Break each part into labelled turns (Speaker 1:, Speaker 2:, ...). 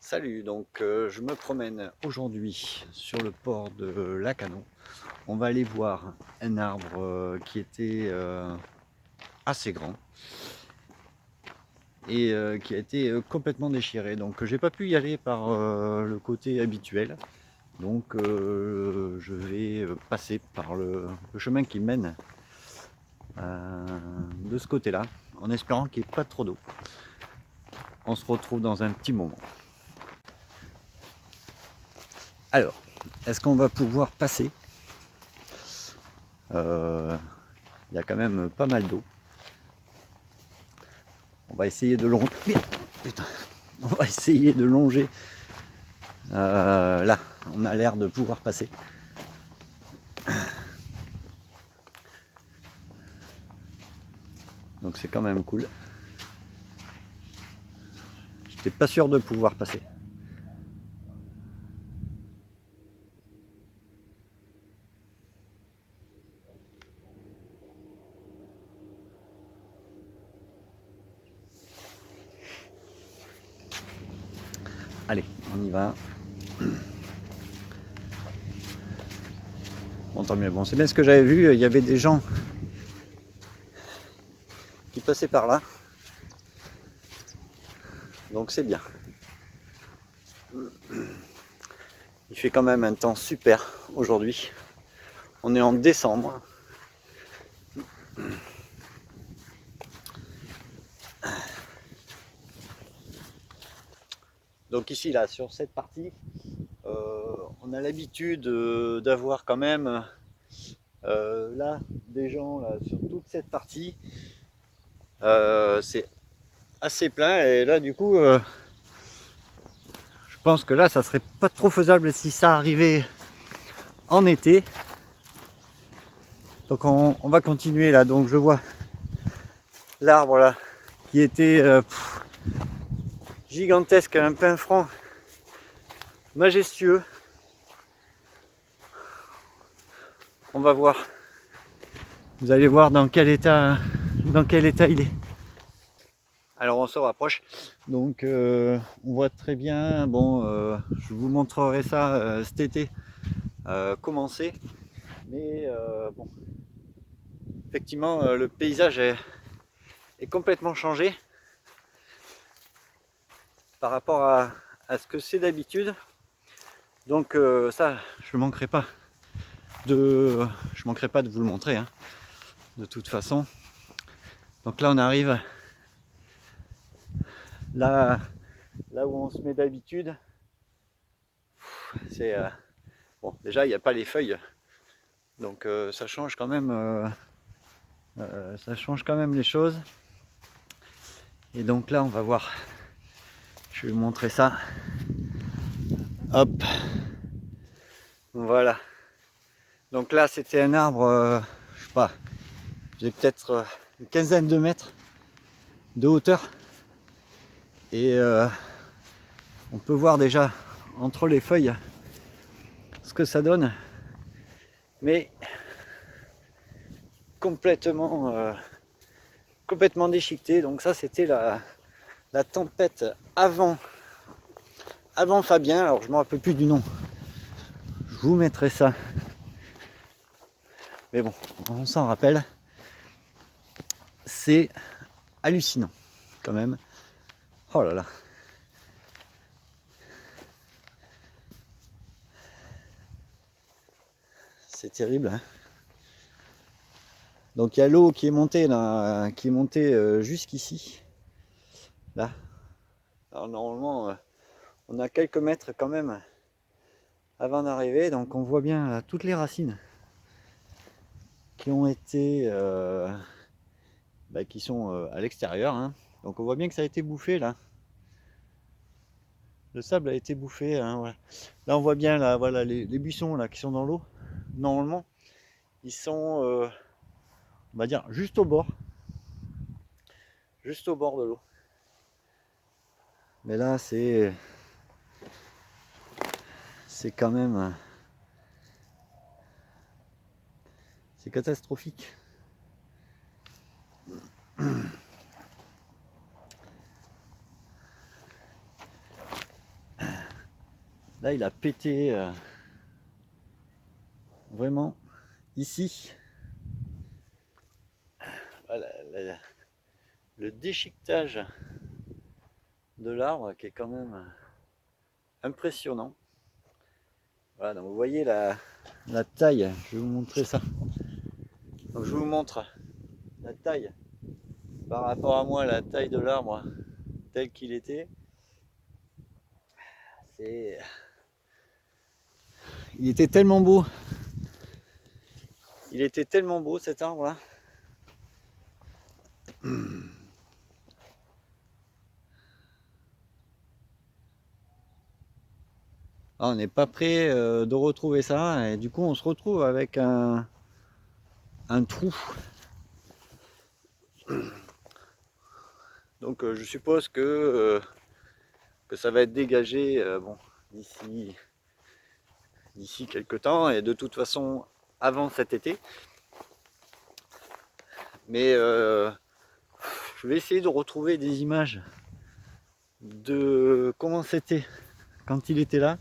Speaker 1: Salut, donc je me promène aujourd'hui sur le port de Lacanau. On va aller voir un arbre qui était assez grand et qui a été complètement déchiré. Donc j'ai pas pu y aller par le côté habituel. Donc je vais passer par le chemin qui mène de ce côté-là, en espérant qu'il n'y ait pas trop d'eau. On se retrouve dans un petit moment. Alors, est-ce qu'on va pouvoir passer? Il y a quand même pas mal d'eau. On va essayer de longer. Putain. On va essayer de longer. Là, on a l'air de pouvoir passer. Donc c'est quand même cool. J'étais pas sûr de pouvoir passer. Allez, on y va. Bon, tant mieux. Bon, c'est bien ce que j'avais vu. Il y avait des gens qui passaient par là. Donc c'est bien. Il fait quand même un temps super aujourd'hui. On est en décembre. Donc ici, là, sur cette partie, on a l'habitude d'avoir quand même là des gens là, sur toute cette partie. C'est assez plein et là du coup je pense que là ça serait pas trop faisable si ça arrivait en été. Donc on va continuer là. Donc je vois l'arbre là qui était gigantesque, un pin franc majestueux. On va voir, vous allez voir dans quel état il est. Alors on se rapproche, donc on voit très bien. Bon, je vous montrerai ça cet été commencer, mais bon, effectivement le paysage est complètement changé par rapport à ce que c'est d'habitude. Donc ça, je manquerai pas de vous le montrer, hein, de toute façon. Donc là on arrive là où on se met d'habitude. C'est bon, déjà il n'y a pas les feuilles, donc ça change quand même les choses. Et donc là on va voir, je vais vous montrer ça. Hop, voilà. Donc là c'était un arbre, je sais pas, j'ai peut-être une quinzaine de mètres de hauteur. Et on peut voir déjà entre les feuilles ce que ça donne. Mais complètement déchiqueté. Donc ça c'était la tempête avant Fabien. Alors je me rappelle plus du nom. Je vous mettrai ça. Mais bon, on s'en rappelle. C'est hallucinant quand même. Oh là là. C'est terrible, hein. Donc il y a l'eau qui est montée là, jusqu'ici. Là. Alors normalement, on a quelques mètres quand même avant d'arriver, donc on voit bien là, toutes les racines qui ont été qui sont à l'extérieur, hein. Donc on voit bien que ça a été bouffé là. Le sable a été bouffé, hein, voilà. Là on voit bien là, voilà, les buissons là qui sont dans l'eau. Normalement ils sont on va dire juste au bord de l'eau. Mais là c'est quand même c'est catastrophique. Là, il a pété vraiment ici. Voilà, le déchiquetage de l'arbre qui est quand même impressionnant. Voilà, donc vous voyez la taille, je vais vous montrer ça. Donc je vous montre la taille par rapport à moi, la taille de l'arbre tel qu'il était. Il était tellement beau. Il était tellement beau cet arbre là. Ah, on n'est pas prêt de retrouver ça et du coup on se retrouve avec un trou. Donc je suppose que ça va être dégagé bon, d'ici quelques temps et de toute façon avant cet été. Mais je vais essayer de retrouver des images de comment c'était quand il était là.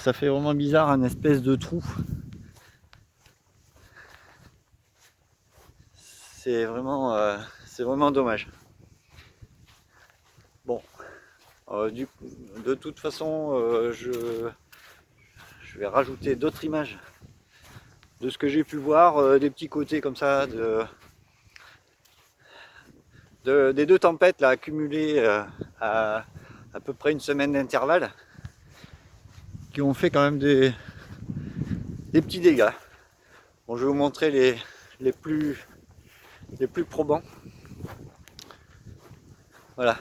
Speaker 1: Ça fait vraiment bizarre, un espèce de trou. C'est vraiment dommage. Bon, de toute façon, je vais rajouter d'autres images de ce que j'ai pu voir, des petits côtés comme ça, des deux tempêtes là, accumulées à peu près une semaine d'intervalle, qui ont fait quand même des petits dégâts. Bon, je vais vous montrer les plus probants. Voilà.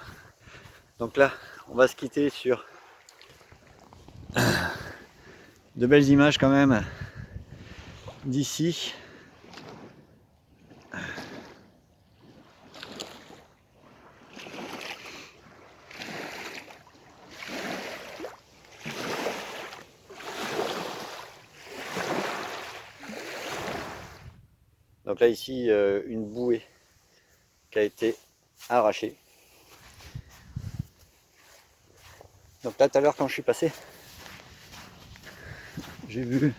Speaker 1: Donc là, on va se quitter sur de belles images quand même d'ici. Donc là ici, une bouée qui a été arrachée. Donc là tout à l'heure quand je suis passé, j'ai vu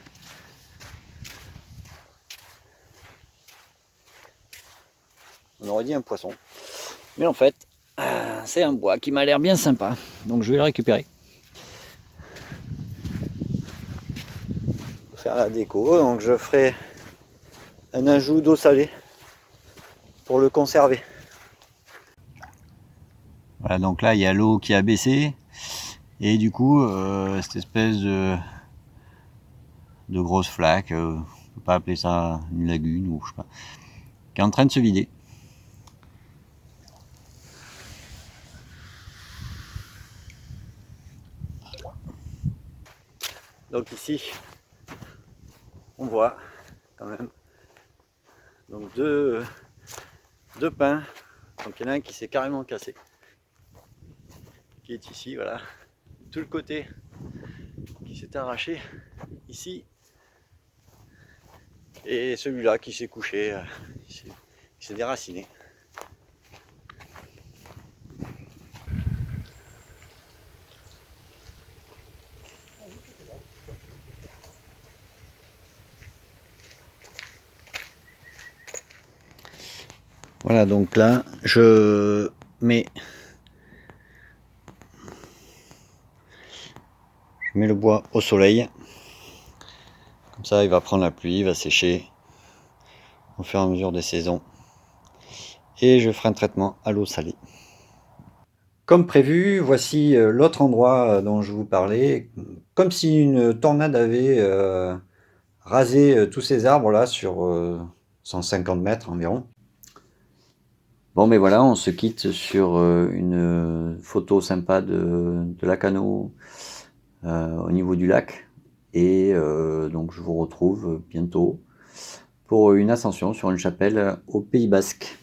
Speaker 1: on aurait dit un poisson. Mais en fait, c'est un bois qui m'a l'air bien sympa. Donc je vais le récupérer. Pour faire la déco, donc je ferai un ajout d'eau salée pour le conserver. Voilà, donc là il y a l'eau qui a baissé. Et du coup, cette espèce de grosse flaque, on peut pas appeler ça une lagune ou je sais pas, qui est en train de se vider. Donc ici, on voit quand même donc deux pins. Donc il y en a un qui s'est carrément cassé, qui est ici, voilà. Tout le côté qui s'est arraché ici, et celui-là qui s'est couché, qui s'est déraciné. Voilà, donc là, je mets le bois au soleil. Comme ça, il va prendre la pluie, il va sécher au fur et à mesure des saisons. Et je ferai un traitement à l'eau salée. Comme prévu, voici l'autre endroit dont je vous parlais. Comme si une tornade avait rasé tous ces arbres là sur 150 mètres environ. Bon, mais voilà, on se quitte sur une photo sympa de Lacanau au niveau du lac. Et donc je vous retrouve bientôt pour une ascension sur une chapelle au Pays Basque.